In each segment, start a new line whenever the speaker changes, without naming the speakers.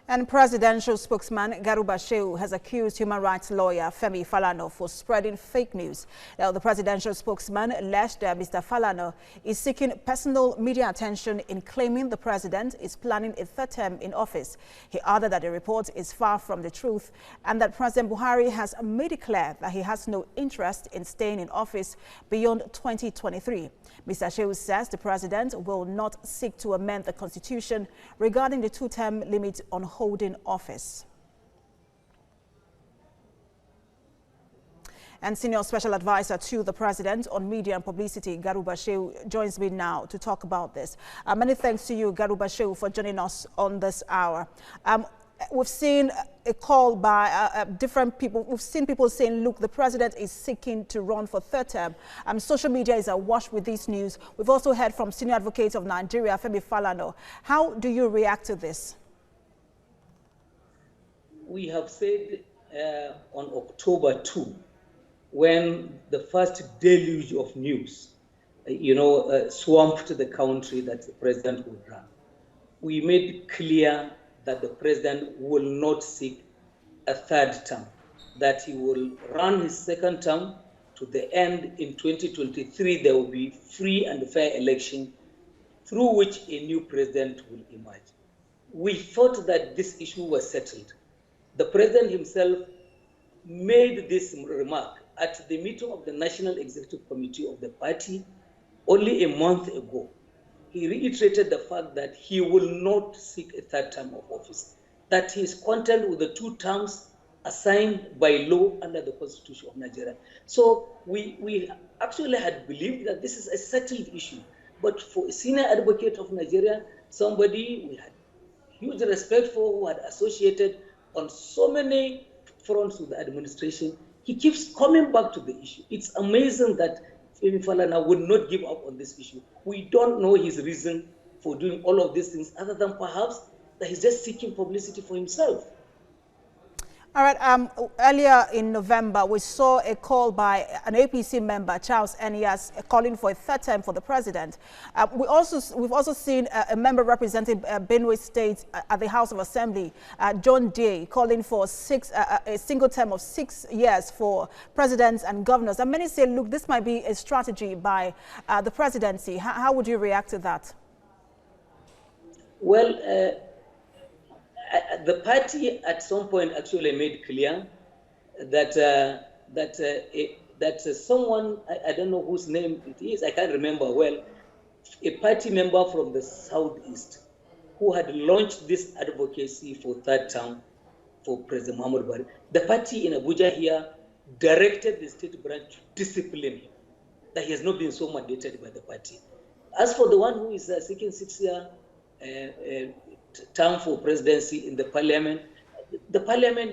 And presidential spokesman Garba Shehu has accused human rights lawyer Femi Falana for spreading fake news. Now, the presidential spokesman alleged that Mr. Falana is seeking personal media attention in claiming the president is planning a third term in office. He added that the report is far from the truth and that President Buhari has made it clear that he has no interest in staying in office beyond 2023. Mr. Shehu says the president will not seek to amend the constitution regarding the two-term limit on holding office. And senior special advisor to the president on media and publicity, Garba Shehu, joins me now to talk about this. Many thanks to you, Garba Shehu, for joining us on this hour. We've seen a call by different people. We've seen people saying, look, the president is seeking to run for third term. Social media is awash with this news. We've also heard from senior advocate of Nigeria, Femi Falana. How do you react to this?
We have said on October 2, when the first deluge of news, swamped the country that the president would run, we made clear that the president will not seek a third term, that he will run his second term to the end. In 2023, there will be free and fair election through which a new president will emerge. We thought that this issue was settled. The president himself made this remark at the meeting of the National Executive Committee of the party only a month ago. He reiterated the fact that he will not seek a third term of office, that he is content with the 2 terms assigned by law under the Constitution of Nigeria. So we actually had believed that this is a settled issue. But for a senior advocate of Nigeria, somebody we had huge respect for, who had associated on so many fronts with the administration, he keeps coming back to the issue. It's amazing that Femi Falana would not give up on this issue. We don't know his reason for doing all of these things, other than perhaps that he's just seeking publicity for himself.
All right. Earlier in November, we saw a call by an APC member, Charles Enias, calling for a third term for the president. We've also seen a member representing Benue State at the House of Assembly, John Day, calling for a single term of 6 years for presidents and governors. And many say, look, this might be a strategy by the presidency. How would you react to that?
Well, the party at some point actually made clear that someone, I don't know whose name it is, I can't remember well, a party member from the Southeast who had launched this advocacy for third term for President Muhammadu Buhari. The party in Abuja here directed the state branch to discipline him, that he has not been so mandated by the party. As for the one who is seeking 6-year term for presidency in the parliament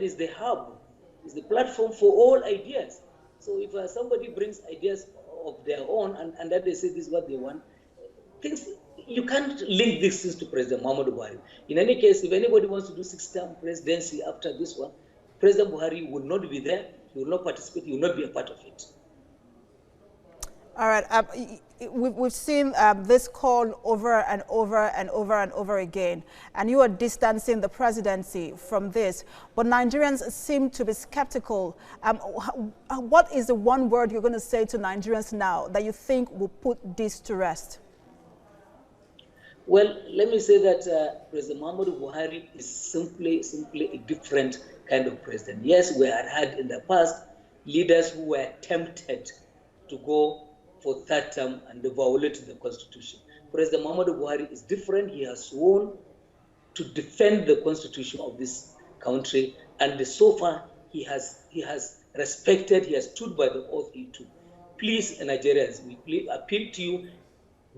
is the hub, is the platform for all ideas. So if somebody brings ideas of their own and that they say this is what they want, you can't link these things to President Muhammadu Buhari. In any case, if anybody wants to do 6-term presidency after this one, President Buhari will not be there, he will not participate, he will not be a part of it.
All right. We've seen this call over and over and over and over again, and you are distancing the presidency from this. But Nigerians seem to be skeptical. What is the one word you're going to say to Nigerians now that you think will put this to rest?
Well, let me say that President Muhammadu Buhari is simply a different kind of president. Yes, we had in the past leaders who were tempted to go for third term and they violated the Constitution. President Muhammadu Buhari is different. He has sworn to defend the Constitution of this country, and so far he has respected, he has stood by the oath he took. Please, Nigerians, we appeal to you,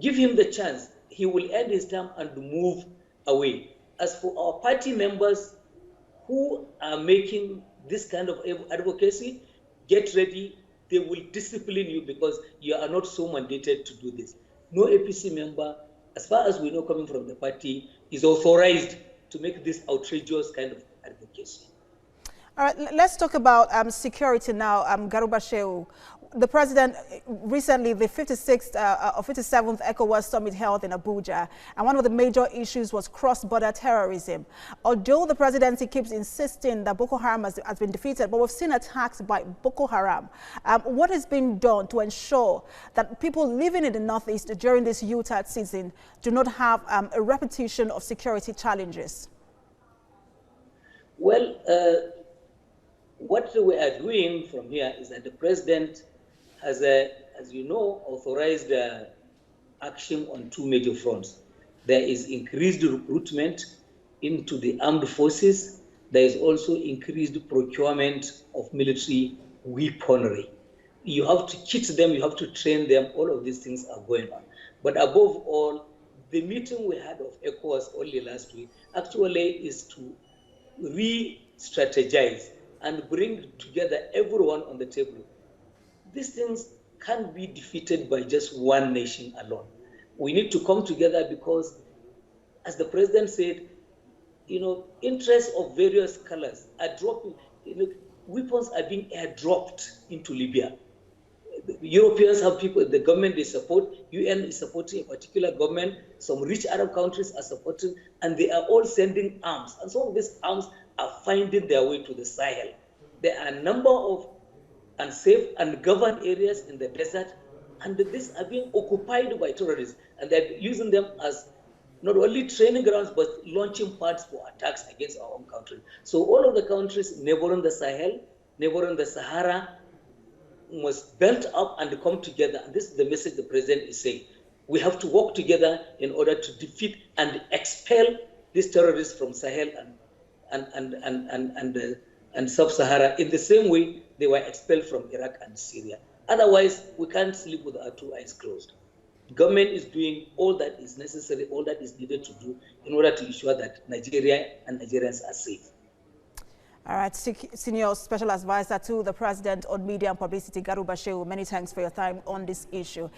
give him the chance. He will end his term and move away. As for our party members who are making this kind of advocacy, get ready. They will discipline you because you are not so mandated to do this. No APC member, as far as we know coming from the party, is authorized to make this outrageous kind of advocacy.
All right, let's talk about security now. Garba Shehu, the president recently, the 56th or 57th ECOWAS summit held in Abuja, and one of the major issues was cross-border terrorism. Although the presidency keeps insisting that Boko Haram has been defeated, but we've seen attacks by Boko Haram. What has been done to ensure that people living in the Northeast during this Utah season do not have a repetition of security challenges?
Well, what we are doing from here is that the president has, as you know, authorized action on two major fronts. There is increased recruitment into the armed forces. There is also increased procurement of military weaponry. You have to kit them, you have to train them, all of these things are going on. But above all, the meeting we had of ECOWAS only last week actually is to re-strategize and bring together everyone on the table. These things can't be defeated by just one nation alone. We need to come together because, as the president said, interests of various colors are dropping. Weapons are being airdropped into Libya. The Europeans have people, the government they support, UN is supporting a particular government, some rich Arab countries are supporting, and they are all sending arms. And some of these arms are finding their way to the Sahel. There are a number of unsafe and governed areas in the desert, and these are being occupied by terrorists, and they're using them as not only training grounds, but launching pads for attacks against our own country. So all of the countries neighboring the Sahel, neighboring the Sahara, must belt up and come together. And this is the message the president is saying. We have to work together in order to defeat and expel these terrorists from Sahel and Sub-Sahara in the same way they were expelled from Iraq and Syria. Otherwise, we can't sleep with our two eyes closed. The government is doing all that is necessary, all that is needed to do in order to ensure that Nigeria and Nigerians are safe.
All right, Senior Special Advisor to the President on Media and Publicity, Garba Shehu, many thanks for your time on this issue.